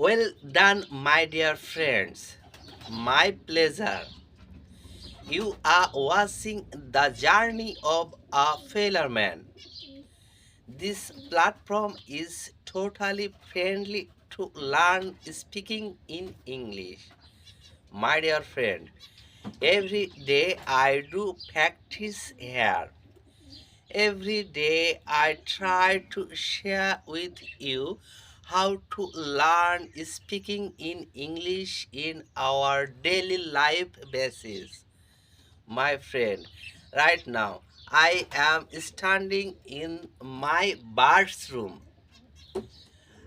Well done, my dear friends. My pleasure. You are watching the journey of a failure man. This platform is totally friendly to learn speaking in English. My dear friend, every day I do practice here. Every day I try to share with you how to learn speaking in English in our daily life basis. My friend, right now I am standing in my bathroom.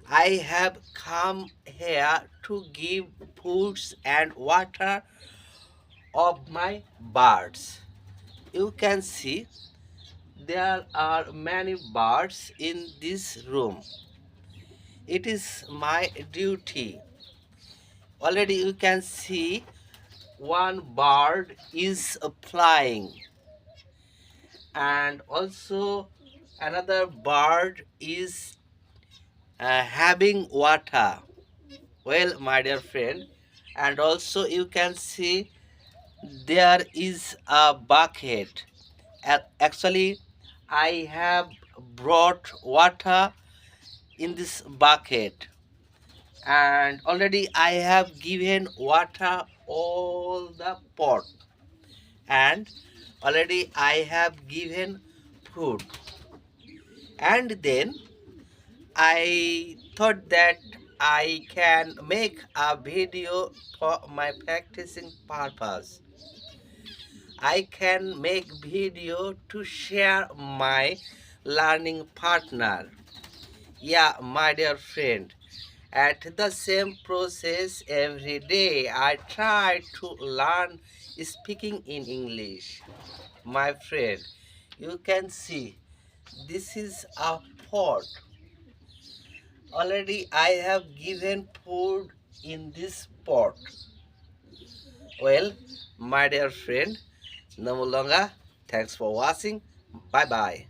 I have come here to give foods and water of my birds. You can see there are many birds in this room. It is my duty. Already you can see one bird is flying, and also another bird is having water. Well, my dear friend, and also you can see there is a bucket. Actually, I have brought water in this bucket, and already I have given water all the pot, and already I have given food. And then I thought that I can make a video for my practicing purpose. I can make video to share my learning partner. Yeah, my dear friend. At the same process every day, I try to learn speaking in English. My friend, you can see this is a pot. Already I have given food in this pot. Well, my dear friend, no longer. Thanks for watching. Bye bye.